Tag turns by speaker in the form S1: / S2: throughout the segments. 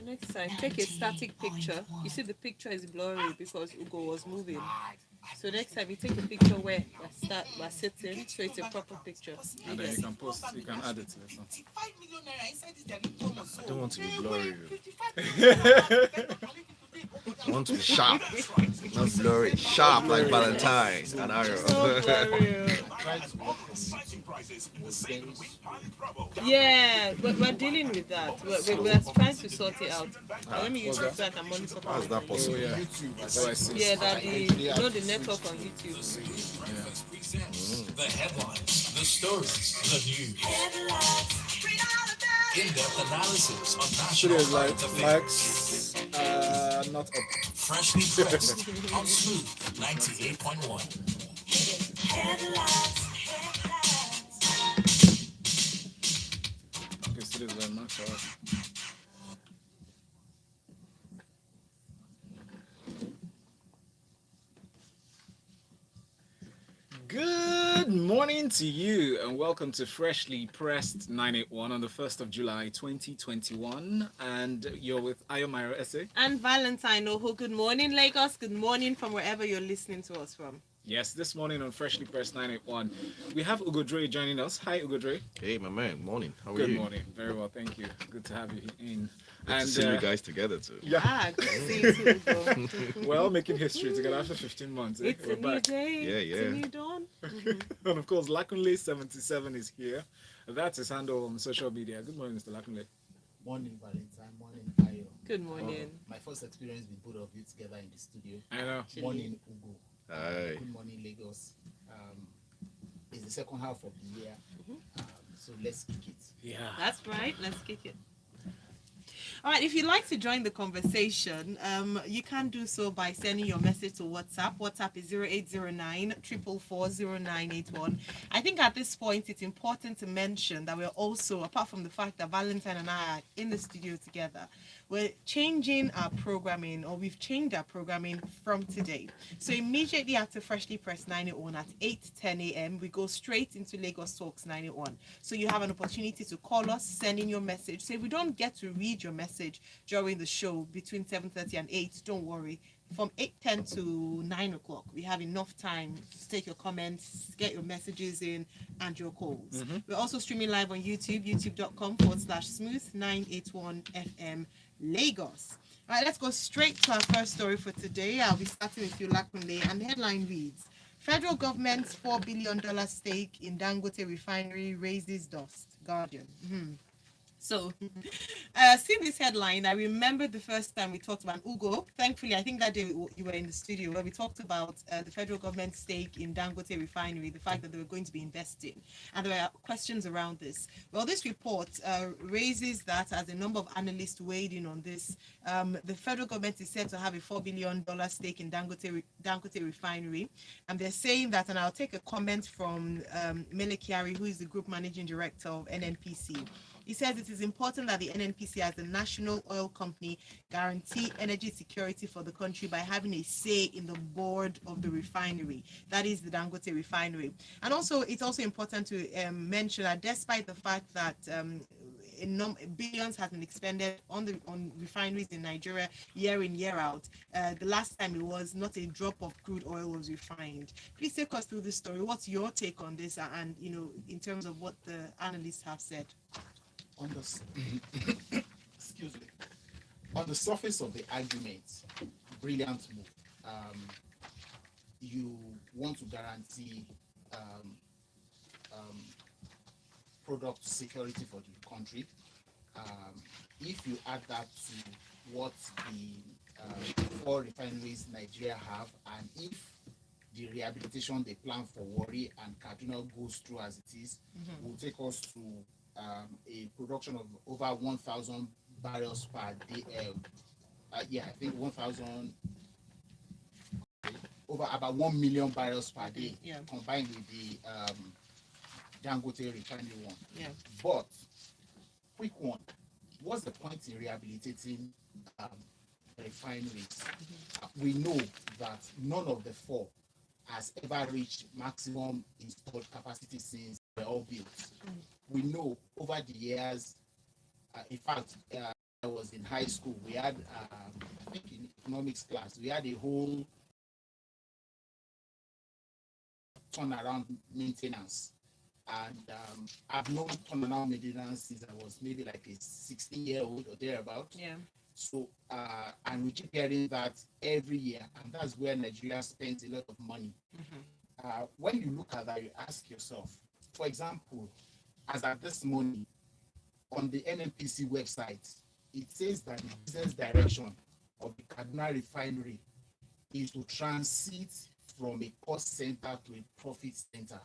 S1: next time, take a static picture. You see, the picture is blurry because Ugo was moving. So next time, you take a picture where we're sitting, so it's a proper picture.
S2: And then you can post, you can add it to the song.
S3: I don't want to be blurry. I want to be sharp, not blurry. Sharp like Valentine and
S1: So
S3: Arrow.
S1: blurry.
S4: Try to work on it.
S1: Yeah, but we're dealing with that. We're trying to sort it out. Let me use it so I can monitor.
S3: How is that
S2: Oh
S3: possible?
S2: yeah,
S4: YouTube,
S2: that's what I see.
S1: Yeah, that the network on YouTube.
S5: The headlines, the stories, the news. In-depth analysis on
S2: Should
S5: national
S2: is like
S5: current affairs.
S2: Max, not up.
S5: Freshly pressed on Smooth 98.1.
S2: Okay, should is like Max or up. Good morning to you, and welcome to Freshly Pressed 981 on the 1st of July 2021. And you're with Ayomiro Ese.
S1: And Valentine Oho, good morning, Lagos. Good morning from wherever you're listening to us from.
S2: Yes, this morning on Freshly Pressed 981, we have Ugo Dre joining us. Hi, Ugo Dre.
S3: Hey, my man. Morning. How are
S2: Good
S3: you?
S2: morning. Very well, thank you. Good to have you in.
S3: Good to see you guys together too.
S2: Yeah,
S1: Good to see you too, Ugo.
S2: well, making history together after 15 months.
S1: It's
S2: We're
S1: a new
S2: back.
S1: day.
S3: Yeah,
S1: It's
S3: yeah.
S1: a new dawn.
S2: And of course, Lakunle77 is here. That's his handle on social media. Good morning, Mr. Lakunle.
S4: Morning, Valentine. Morning, Ayo.
S1: Good morning.
S4: My first experience with both of you together in the studio.
S2: I know.
S4: Morning, Ugo.
S3: Hi.
S4: Good morning, Lagos. It's the second half of the year, so let's kick it.
S2: Yeah.
S1: That's right. Let's kick it. All right, if you'd like to join the conversation, you can do so by sending your message to WhatsApp. WhatsApp is 0809 444 0981. I think at this point, it's important to mention that we're also, apart from the fact that Valentine and I are in the studio together, we're changing our programming, or we've changed our programming from today. So immediately after Freshly Pressed 981 at 8:10 a.m., we go straight into Lagos Talks 981. So you have an opportunity to call us, send in your message. So if we don't get to read your message during the show between 7:30 and 8, don't worry. From 8:10 to 9 o'clock, we have enough time to take your comments, get your messages in, and your calls. We're also streaming live on YouTube, youtube.com/smooth981FM Lagos. All right, let's go straight to our first story for today. I'll be starting with you, Lakunle, and the headline reads, Federal government's $4 billion stake in Dangote Refinery raises dust. Guardian. So, seeing this headline, I remember the first time we talked about Ugo. Thankfully, I think that day you were in the studio where we talked about the federal government stake in Dangote Refinery, the fact that they were going to be investing. And there were questions around this. Well, this report raises that as a number of analysts weighed in on this, the federal government is said to have a $4 billion stake in Dangote Refinery. And they're saying that, and I'll take a comment from Mele Kyari, who is the group managing director of NNPC. He says it is important that the NNPC, as the national oil company, guarantee energy security for the country by having a say in the board of the refinery. That is the Dangote Refinery. And also, it's also important to mention that despite the fact that billions has been expended on refineries in Nigeria year in, year out, the last time it was not a drop of crude oil was refined. Please take us through this story. What's your take on this, and in terms of what the analysts have said?
S4: On the excuse me. On the surface of the argument, brilliant move. You want to guarantee product security for the country. If you add that to what the 4 refineries Nigeria have, and if the rehabilitation they plan for Warri and Kaduna goes through as it is, will take us to a production of over 1,000 barrels per day. I think 1,000, over about 1 million barrels per day, combined with the Dangote Refinery one.
S1: Yeah.
S4: But, quick one, what's the point in rehabilitating refineries? We know that none of the 4 has ever reached maximum installed capacity since they were all built. We know over the years, in fact, I was in high school, we had, I think in economics class, we had a whole turnaround maintenance. And I've known turnaround maintenance since I was maybe like a 16-year-old or thereabout.
S1: Yeah.
S4: So, and we keep hearing that every year, and that's where Nigeria spends a lot of money. When you look at that, you ask yourself, for example, as at this morning, on the NNPC website, it says that the business direction of the Kaduna Refinery is to transit from a cost center to a profit center.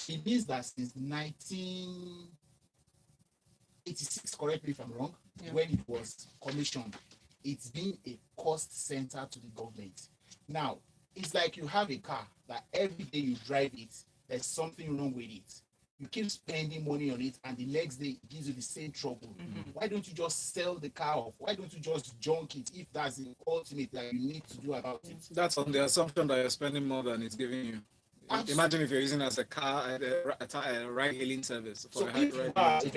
S4: It means that since 1986, correct me if I'm wrong, when it was commissioned, it's been a cost center to the government. Now, it's like you have a car that every day you drive it, there's something wrong with it. You keep spending money on it, and the next day it gives you the same trouble. Why don't you just sell the car off? Why don't you just junk it if that's the ultimate that you need to do about it?
S2: That's on the assumption that you're spending more than it's giving you. Imagine if you're using it as a car, a ride-hailing service.
S4: So if you're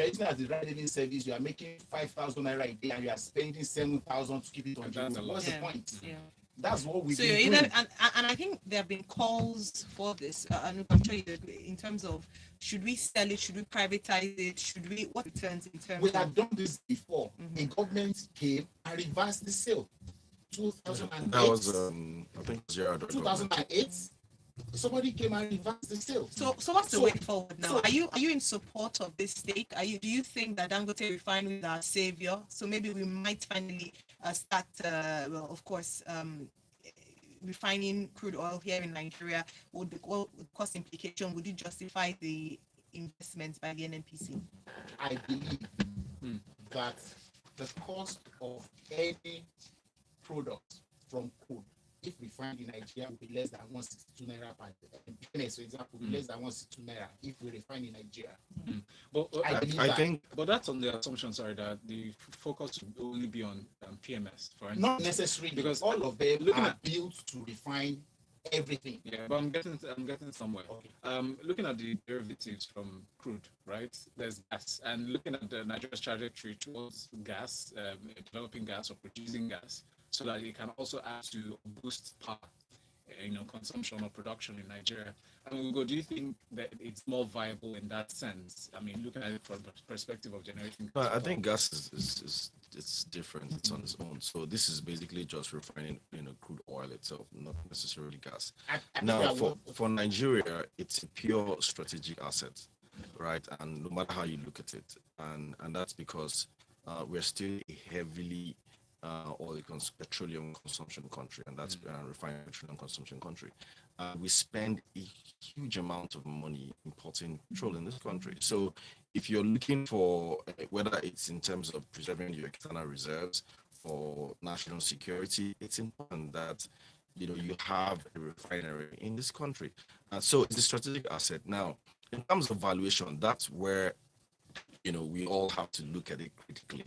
S4: using it as a ride-hailing service, you are making 5,000 naira a day, and you are spending 7,000 to keep it on the road. What's the point? Yeah. That's what we've been doing.
S1: And I think there have been calls for this, and I'm sure you agree, in terms of should we sell it, should we privatize it, what returns in terms
S4: we had done this before. The government came and reversed the sale. 2008.
S3: That was, I think,
S4: 2008. Somebody came and reversed the sale.
S1: So what's the way forward now? Are you in support of this stake? Do you think that Dangote Refinery is our savior? So maybe we might finally start, of course, refining crude oil here in Nigeria. Would the cost implication, would it justify the investments by the NNPC?
S4: I believe that the cost of any product from crude, if refined in Nigeria, will be less than 162 naira per day. For example, will be less than 162 naira if we refine in Nigeria.
S2: But
S4: I think,
S2: but that's on the assumption, sorry, that the focus will only be on PMS, for instance.
S4: Not necessarily, because all of them are built to refine everything.
S2: Yeah, but I'm getting somewhere.
S4: Okay.
S2: Looking at the derivatives from crude, right? There's gas, and looking at the Nigeria's trajectory towards gas, developing gas or producing gas, so that it can also add to boost power, consumption or production in Nigeria. And do you think that it's more viable in that sense? I mean, looking at it from the perspective of generating.
S3: No, I think gas is it's different. It's on its own. So this is basically just refining, crude oil itself, not necessarily gas. Now, for Nigeria, it's a pure strategic asset, right? And no matter how you look at it, and that's because we're still a heavily petroleum consumption country, and that's refined petroleum consumption country. We spend a huge amount of money importing petrol in this country. So if you're looking for whether it's in terms of preserving your external reserves for national security, it's important that you have a refinery in this country. So it's a strategic asset. Now, in terms of valuation, that's where we all have to look at it critically.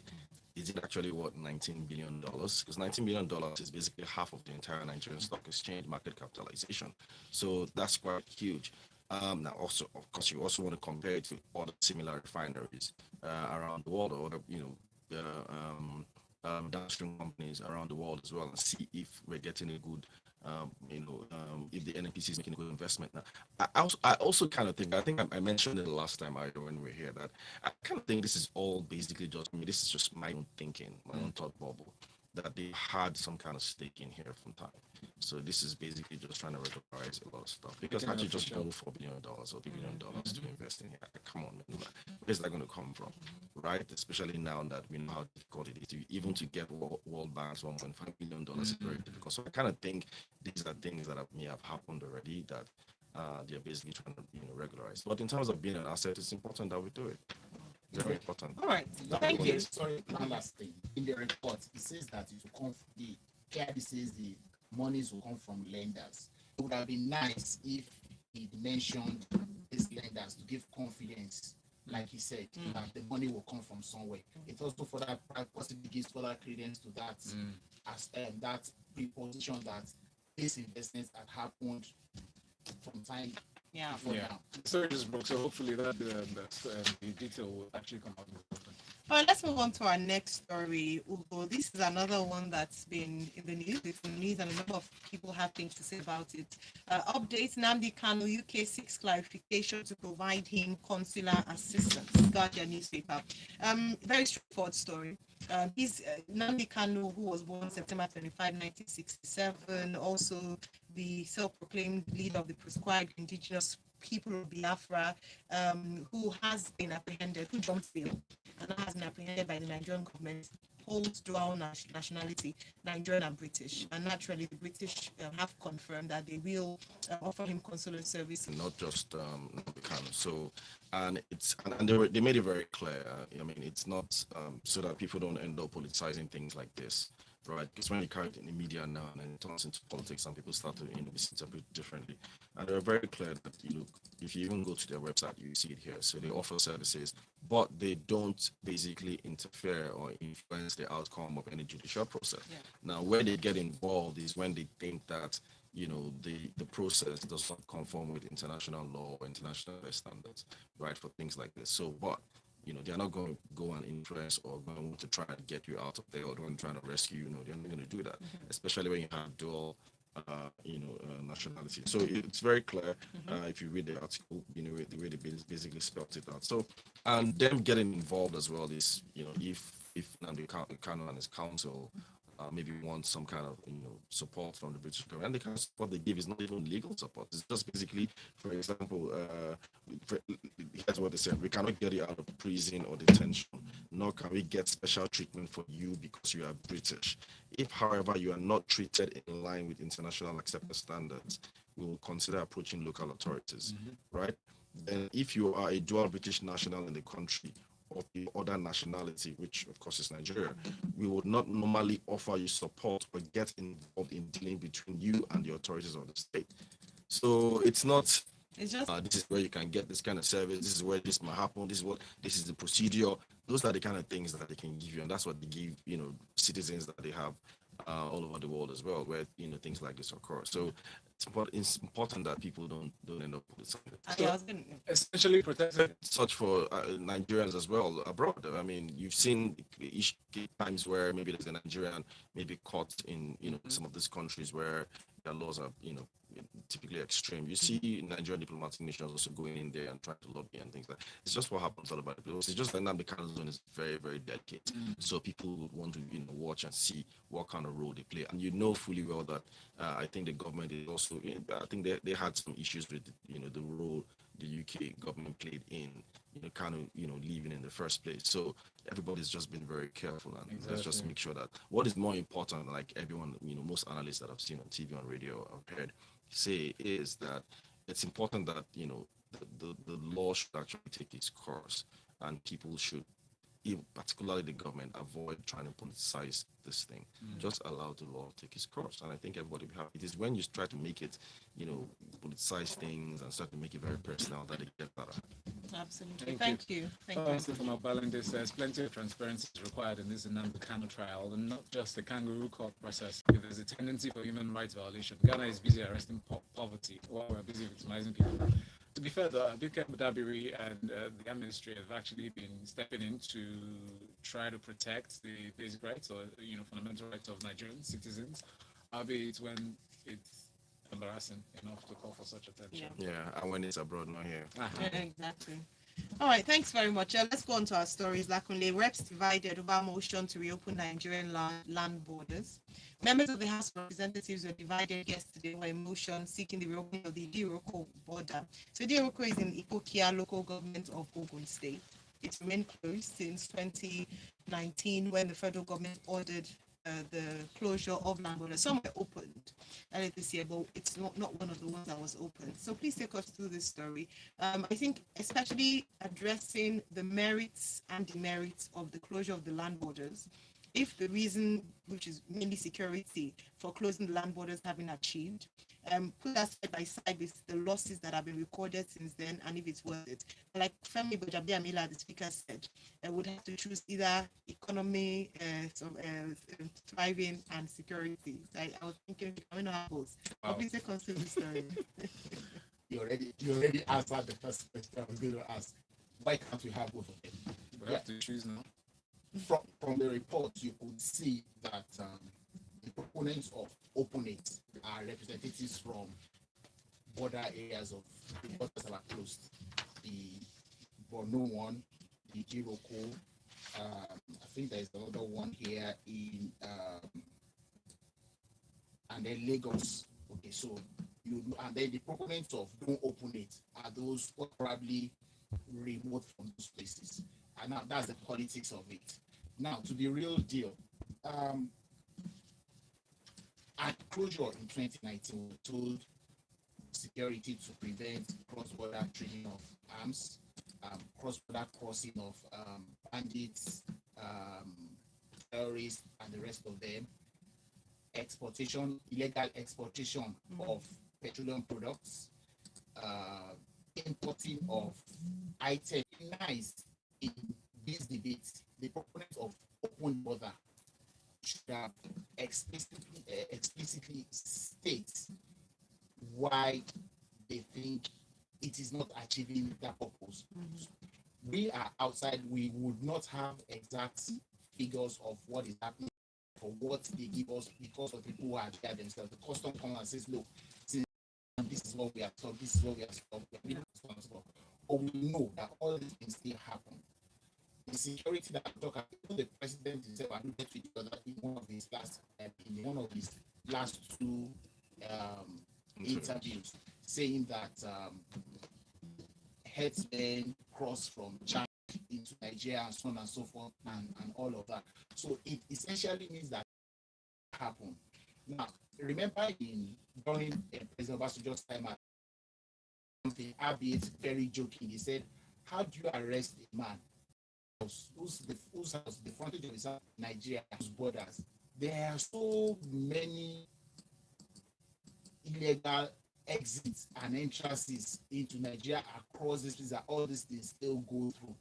S3: Is it actually worth $19 billion? Because $19 billion is basically half of the entire Nigerian stock exchange market capitalization. So that's quite huge. Now, also, of course, you also want to compare it to other similar refineries around the world, or downstream companies around the world as well, and see if we're getting a good, if the NNPC is making a good investment. Now, I also kind of think, I mentioned it the last time when we were here, that I kind of think this is all basically just me. This is just my own thinking, my own thought bubble, that they had some kind of stake in here from time. So this is basically just trying to regularize a lot of stuff. Because how do you just borrow $4 billion or $3 billion to invest in here? Come on, man. Where's that going to come from, right? Especially now that we know how difficult it is even to get World Bank's $1.5 billion is very difficult. So I kind of think these are things that may have happened already that they're basically trying to regularize. But in terms of being an asset, it's important that we do it. Very important.
S1: All right. Thank you.
S4: Sorry, one last thing. In the report, it says that it will come from KIB says the monies will come from lenders. It would have been nice if he mentioned these lenders to give confidence, like he said, that the money will come from somewhere. It also possibly gives further credence to that, as that preposition that these investments had happened from time.
S1: Yeah.
S2: So it just broke. So hopefully that the detail will actually come out.
S1: All right, let's move on to our next story, Ugo. This is another one that's been in the news. It's in the news, and a number of people have things to say about it. Updates: Nnamdi Kanu, UK seeks clarification to provide him consular assistance. Guardian newspaper. Very straightforward story. He's Nnamdi Kanu, who was born September 25, 1967, also the self-proclaimed leader of the proscribed indigenous people of Biafra, who has been apprehended, who jumped bail and has been apprehended by the Nigerian government, holds dual nationality, Nigerian and British. And naturally, the British have confirmed that they will offer him consular service.
S3: Not just Nnamdi. So, and they made it very clear. I mean, it's not so that people don't end up politicizing things like this, right? Because when you carry it in the media now and it turns into politics, and people start to be interpreted differently. And they're very clear that if you even go to their website, you see it here. So they offer services, but they don't basically interfere or influence the outcome of any judicial process.
S1: Yeah.
S3: Now, where they get involved is when they think that the process does not conform with international law or international standards, right, for things like this. So, but they're not going to go and influence or going to try and get you out of there or going to try to rescue you. They're not going to do that, especially when you have dual nationality. So it's very clear if you read the article, the way they basically spelled it out. So, and them getting involved as well is, if Nnamdi Kanu and his council maybe want some kind of support from the British government, and the kind of support they give is not even legal support. It's just basically, for example, here's what they said: we cannot get you out of prison or detention, nor can we get special treatment for you because you are British. If, however, you are not treated in line with international accepted standards, we will consider approaching local authorities, right? Then, if you are a dual British national in the country of the other nationality, which of course is Nigeria, we would not normally offer you support or get involved in dealing between you and the authorities of the state. So it's not
S1: It's just
S3: this is where you can get this kind of service, this is where this might happen, this is the procedure. Those are the kind of things that they can give you, and that's what they give citizens that they have all over the world as well, where things like this occur. So it's important that people don't end up with something.
S2: Essentially protected.
S3: Such for Nigerians as well abroad. I mean, you've seen times where maybe there's a Nigerian maybe caught in some of these countries where their laws are typically extreme. You see Nigerian diplomatic missions also going in there and trying to lobby and things like that. It's just what happens all about it. It's just that Nnamdi Kanu's zone is very, very delicate. So people would want to watch and see what kind of role they play. And fully well that I think the government is also, I think they had some issues with the role the UK government played in leaving in the first place. So everybody's just been very careful, and let's just make sure that what is more important, like everyone, most analysts that I've seen on TV, on radio, I've heard say, is that it's important that the law should actually take its course, and people should, particularly the government, avoid trying to politicize this thing. Just allow the law to take its course, and I think everybody will have. It is when you try to make it, politicize things and start to make it very personal that it gets better.
S1: Absolutely. Thank you.
S2: From our balance, there's plenty of transparency required in this Nnamdi Kanu trial, and not just the kangaroo court process. There's a tendency for human rights violation. Ghana is busy arresting poverty while we're busy victimizing people. To be fair, the Abike Dabiri and the Ministry have actually been stepping in to try to protect the basic rights or fundamental rights of Nigerian citizens, albeit when it's embarrassing enough to call for such attention.
S3: Yeah, and when it's abroad, not here.
S1: Yeah, exactly. All right, thanks very much. Let's go on to our stories. Lakunle, reps divided over motion to reopen Nigerian land borders. Members of the House of Representatives were divided yesterday over a motion seeking the reopening of the Idiroko border. So Idiroko is in Ikokia local government of Ogun State. It's remained closed since 2019 when the federal government ordered the closure of land borders. Some were opened earlier this year, but it's not one of the ones that was open. So please take us through this story. I think especially addressing the merits and demerits of the closure of the land borders. If the reason, which is mainly security, for closing the land borders have been achieved, put that side by side with the losses that have been recorded since then, and if it's worth it. Like Femi Bojabiamila, the speaker said, would have to choose either economy, thriving, and security. So I was thinking, I don't know how both.
S2: Wow.
S1: Please take us through the story.
S4: You already answered the first question I was going to ask. Why can't we have both of them?
S2: We have to choose now.
S4: from the report, you could see that the proponents of open it are representatives from border areas of the borders that are closed. The Borno one, the Jiroko, I think there's another one here in and then Lagos. Okay, so and then the proponents of don't open it are those who are probably remote from those places. And now that's the politics of it. Now to the real deal. At closure in 2019, we told security to prevent cross-border trading of arms, cross-border crossing of bandits, terrorists, and the rest of them, illegal exportation of petroleum products, importing of items. Nice in these debates, the proponents of open border should have explicitly state why they think it is not achieving that purpose. We are outside, we would not have exact figures of what is happening for what they give us because of people who are there themselves. The custom comes and says, look, this is what we are taught, this is what we are taught, we are responsible. But we know that all these things still happen. The security that I'm talking about, the president himself alluded to the other in one of his last two interviews, saying that headsmen cross from China into Nigeria and so on and so forth and all of that. So it essentially means that happened. Now, remember during President Obasanjo's time at the Abbott, very joking, he said, how do you arrest a man whose house, the frontage of his house, Nigeria, whose borders? There are so many illegal exits and entrances into Nigeria across this place that all these things still go through.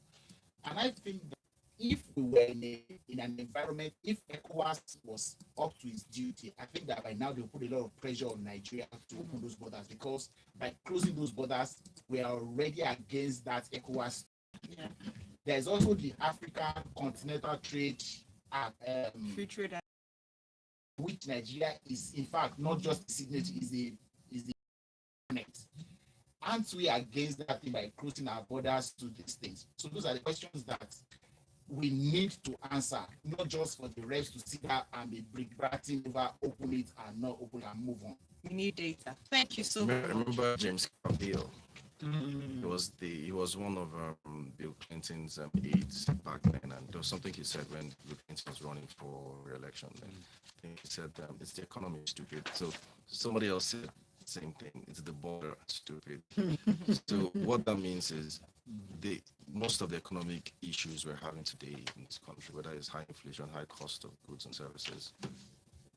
S4: And I think that if we were in an environment, if ECOWAS was up to its duty, I think that by now they'll put a lot of pressure on Nigeria to open those borders, because by closing those borders, we are already against that ECOWAS.
S1: Yeah.
S4: There's also the African Continental Trade
S1: Free trade.
S4: which Nigeria is, in fact, not just the signature, is the next. Aren't we against that thing by closing our borders to these things? So those are the questions that we need to answer, not just for the reps to sit down and be brick-batting over open it and not open and move on.
S1: We need data. Thank you so much.
S3: Remember James Carville? He was one of Bill Clinton's aides back then, and there was something he said when Bill Clinton was running for re-election. And I think he said, "It's the economy, stupid." So somebody else said the same thing. It's the border, stupid. So what that means is most of the economic issues we're having today in this country, whether it's high inflation, high cost of goods and services,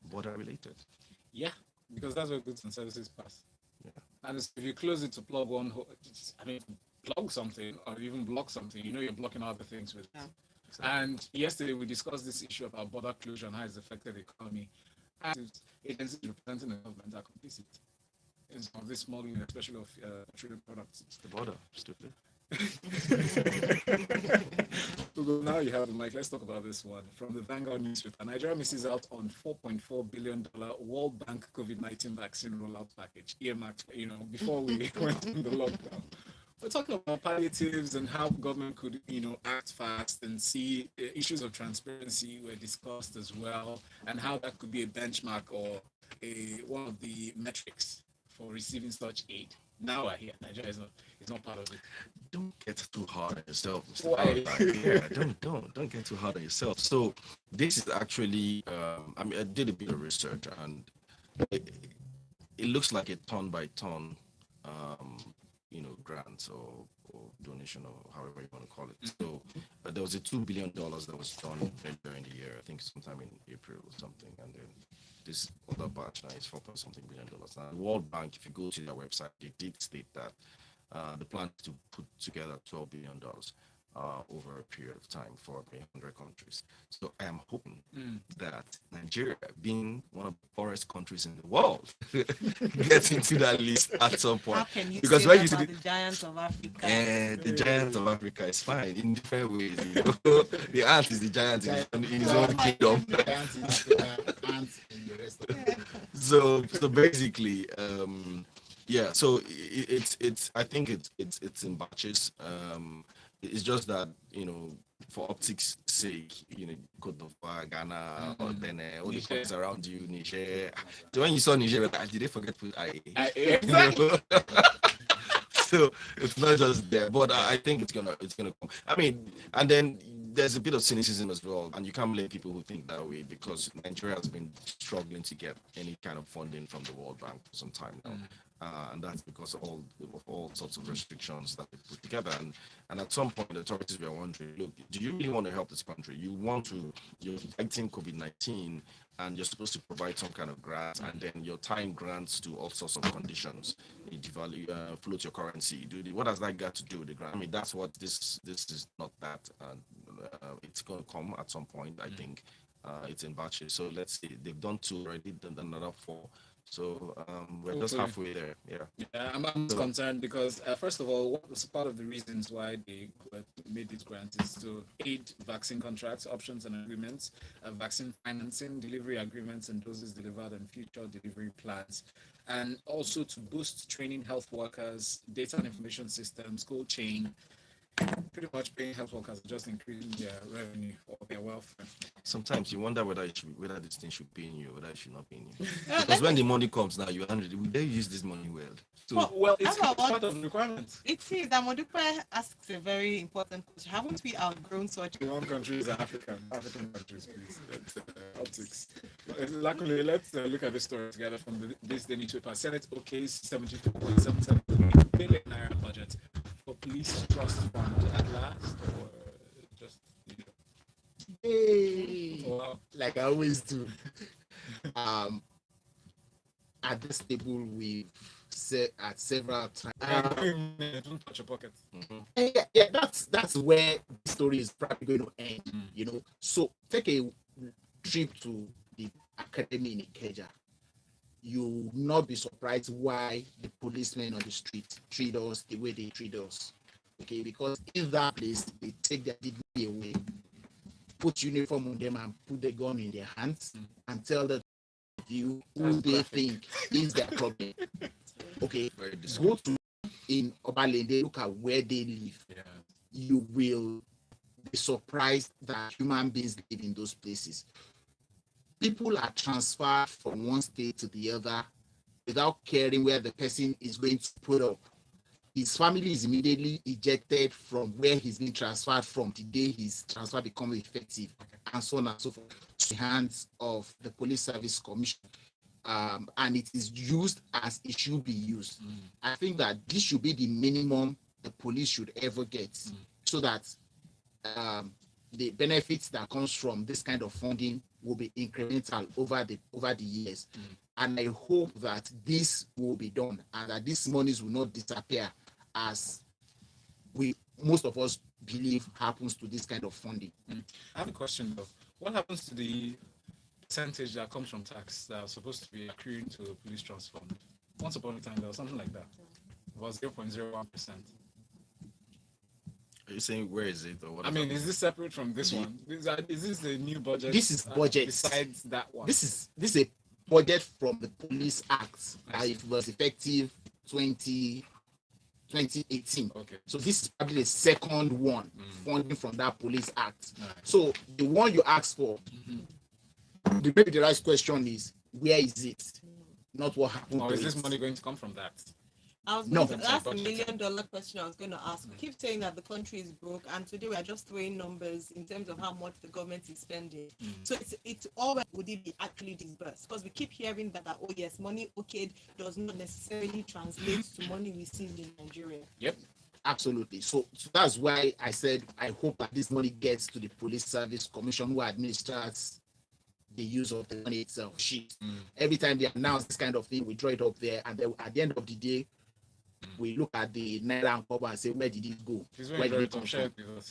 S3: border related.
S2: Yeah, because that's where goods and services pass.
S3: Yeah.
S2: And if you close it to plug one hole, plug something or even block something, you're blocking other things with it.
S1: Yeah.
S2: And yesterday we discussed this issue about border closure and how it's affected the economy. And agencies representing the government are complicit in some of this smuggling, especially of petroleum products.
S3: It's the border, stupid.
S2: Now you have the mic. Let's talk about this one from the Vanguard newspaper. Nigeria misses out on $4.4 billion World Bank COVID-19 vaccine rollout package earmarked, before we went into the lockdown. We're talking about palliatives and how government could, act fast, and see issues of transparency were discussed as well, and how that could be a benchmark or one of the metrics for receiving such aid. Now I hear Nigeria is not part of it.
S3: Don't get too hard on yourself, Mr.
S2: Why?
S3: Yeah, don't get too hard on yourself. So this is actually, I did a bit of research, and it looks like a ton by ton, grant or donation, or however you want to call it. So there was a $2 billion that was done earlier in the year, I think sometime in April or something, and then this other batch now is $4.something billion. Now, the World Bank, if you go to their website, they did state that the plan is to put together $12 billion. over a period of time for 100 countries. So I am hoping
S2: Mm.
S3: that Nigeria, being one of the poorest countries in the world, gets into that list at some point.
S1: How can you
S3: Because
S1: say
S3: when
S1: that
S3: you see
S1: about the giants of Africa?
S3: the giant of Africa is fine in different ways. The ant is the giant in his own kingdom.
S4: Giants in Africa, ants in the rest of the world.
S3: So basically, yeah. So it's I think it's in batches. It's just that for optics sake, Cote d'Ivoire, Ghana, or Benin, all the
S2: Niger.
S3: countries around you, Niger. So when you saw Niger, did they forget to put IA?
S2: Exactly.
S3: So it's not just there, but I think it's gonna come. I mean, and then there's a bit of cynicism as well, and you can't blame people who think that way because Nigeria has been struggling to get any kind of funding from the World Bank for some time now. And that's because of all sorts of restrictions that they put together. And at some point, the authorities were wondering, look, do you really want to help this country? You're fighting COVID-19, and you're supposed to provide some kind of grant, and then your time grants to all sorts of conditions. You devalue, float your currency. What has that got to do with the grant? I mean, that's what this is not that. It's going to come at some point, I think. It's in batches. So let's see. They've done 2 already, done another 4. So we're just
S2: Hopefully.
S3: halfway there. Yeah.
S2: Yeah, I'm
S3: So-
S2: concerned because first of all, what was part of the reasons why they made these grants is to aid vaccine contracts, options and agreements, vaccine financing, delivery agreements and doses delivered and future delivery plans, and also to boost training health workers, data and information systems, cold chain. Pretty much paying health workers just increasing their revenue or their welfare.
S3: Sometimes you wonder whether this thing should pay in you, or whether it should not pay in you.
S1: Let
S3: Because when
S1: me-
S3: the money comes now, you 100. Will they use this money well? So
S2: Well, it's
S1: How about
S2: part of the requirement.
S1: It seems that Modupe asks a very important question. Haven't we outgrown such?
S2: The one country is African countries, please. That's, optics. Luckily, let's look at the story together from this daily paper. Senate okays 72.77 billion naira budget for police trust fund at last, or just
S4: Hey,
S2: wow.
S4: like I always do. At this table, we've said at several times.
S2: Don't touch your pocket.
S4: Yeah, that's where the story is probably going to end. So take a trip to the academy in Ikeja. You will not be surprised why the policemen on the street treat us the way they treat us. Okay, because in that place they take their dignity away, put uniform on them and put the gun in their hands and tell them you who they think is their problem. Okay,
S3: very
S4: go to in Obalende, look at where they live.
S2: Yeah.
S4: You will be surprised that human beings live in those places. People are transferred from one state to the other without caring where the person is going to put up. His family is immediately ejected from where he's been transferred from the day his transfer becomes effective, and so on and so forth, to the hands of the Police Service Commission. And it is used as it should be used. I think that this should be the minimum the police should ever get, so that the benefits that comes from this kind of funding will be incremental over the years. And I hope that this will be done and that these monies will not disappear, as most of us believe happens to this kind of funding.
S2: I have a question though. What happens to the percentage that comes from tax that was supposed to be accruing to the police trust fund? Once upon a time, there was something like that. It was 0.01%.
S3: are you saying where is it or what?
S2: I mean, is this separate from this one? Is this the new budget?
S4: This is budget.
S2: Besides that one.
S4: This is a budget from the Police Act. It was effective 2018.
S2: Okay.
S4: So this is probably the second one funding from that Police Act.
S2: Right.
S4: So the one you asked for, maybe the right question is, where is it? Not what happened.
S2: Or
S4: to
S2: is this
S4: it.
S2: money going to come from that?
S1: I was
S4: No.
S1: going to ask $1 million question I was going to ask. We keep saying that the country is broke, and today we are just throwing numbers in terms of how much the government is spending. So it's always would it be actually disbursed? Because we keep hearing that oh yes, money okayed does not necessarily translate to money received in Nigeria.
S2: Yep.
S4: Absolutely. So that's why I said I hope that this money gets to the Police Service Commission, who administers the use of the money itself. Every time they announce this kind of thing, we draw it up there, and then at the end of the day, we look at the Naira and Kobo and say, where did it go?
S2: He's
S4: Where
S2: very,
S4: did
S2: very
S4: it come
S2: tough
S4: from?
S2: shared with us.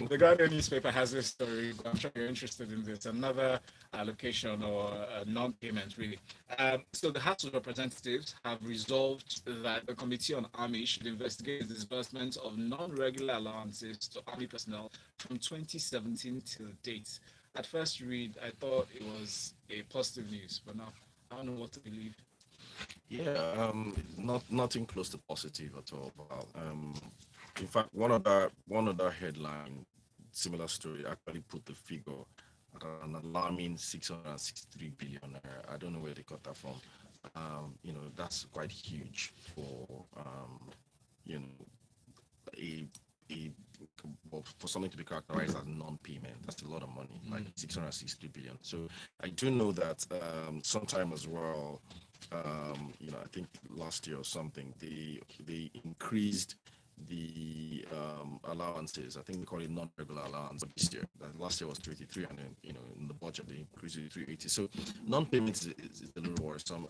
S2: The Guardian newspaper has this story. I'm sure you're interested in this. Another allocation or non-payment, really. So the House of Representatives have resolved that the Committee on Army should investigate the disbursement of non-regular allowances to Army personnel from 2017 till date. At first read, I thought it was a positive news, but now I don't know what to believe.
S3: Yeah, nothing close to positive at all. But, in fact, one other headline, similar story, actually put the figure at an alarming 663 billion. I don't know where they got that from. That's quite huge for you know a a well, for something to be characterized as non-payment. That's a lot of money, like 663 billion. So I do know that sometime as well, I think last year or something, they increased the allowances. I think they call it non-regular allowance this year. That last year was 383, and then in the budget they increased it to 380. So non-payment is a little worrisome.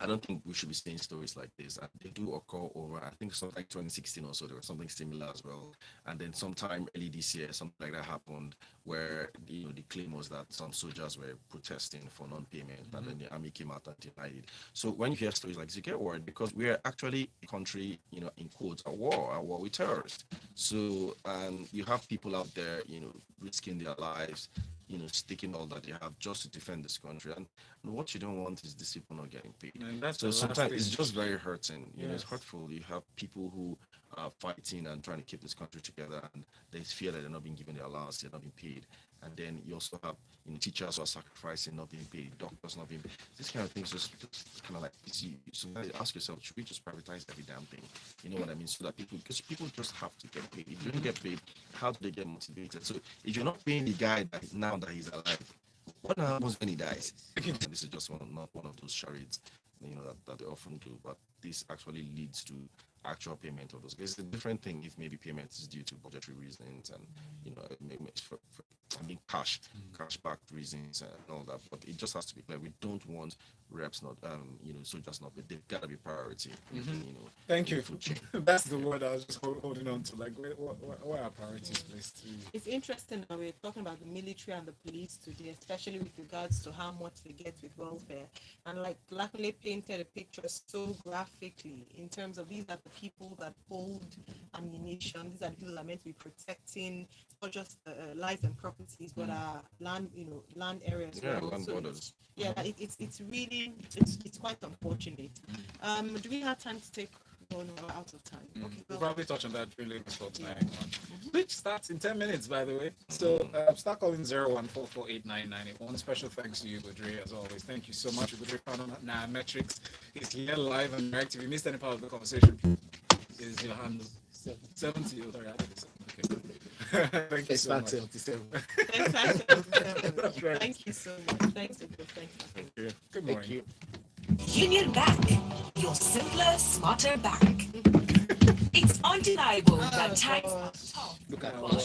S3: I don't think we should be saying stories like this. And they do occur over, I think, something like 2016 or so, there was something similar as well. And then sometime early this year, something like that happened where the claim was that some soldiers were protesting for non-payment, and then the army came out and denied it. So when you hear stories like this, you get worried because we are actually a country, in quotes, at war with terrorists. So you have people out there, risking their lives, sticking all that they have just to defend this country. And what you don't want is these people not getting paid.
S2: And that's
S3: So
S2: the last
S3: sometimes it's
S2: thing.
S3: just very hurting. It's
S2: Yes.
S3: hurtful. You have people who are fighting and trying to keep this country together, and they fear that they're not being given their allowance, they're not being paid. And then you also have teachers who are sacrificing, not being paid, doctors not being paid. This kind of things just kind of like you. So now you ask yourself, should we just privatize every damn thing? You know what I mean? So that because people just have to get paid. If you don't get paid, how do they get motivated? So if you're not paying the guy now that he's alive, what happens when he dies? This is just not one of those charades, that they often do, but this actually leads to actual payment of those. It's a different thing if maybe payment is due to budgetary reasons and maybe it's cash back reasons and all that. But it just has to be clear. We don't want reps not soldiers not, but they've got to be priority.
S2: Thank
S3: in
S2: you.
S3: the food chain.
S2: That's the word I was just holding on to. Like, where are priorities placed? Really?
S1: It's interesting that we're talking about the military and the police today, especially with regards to how much they get with welfare. And like Lakule painted a picture so graphically in terms of these are the people that hold ammunition. These are the people that are meant to be protecting not just lives and properties, but land, land areas.
S3: Yeah,
S1: well.
S3: land
S1: So
S3: borders.
S1: it's really it's quite unfortunate. Do we have time to take? Oh no, we're out of time. Okay,
S2: We'll
S1: well,
S2: probably touch on that really before tonight, which starts in 10 minutes, by the way. So start calling 014489981. Special thanks to you, Budri, as always. Thank you so much. Budri Nairametrics is here live and direct. If you missed any part of the conversation, is your handle 70? Oh, sorry, I did this. Okay. Thank you so much.
S4: 77.
S2: That's right.
S1: Thank you so much. Thanks, Ugo. Thank you.
S2: Good morning.
S4: Thank you.
S6: Union Bank, your simpler, smarter bank. It's undeniable that times are tough.
S4: Look at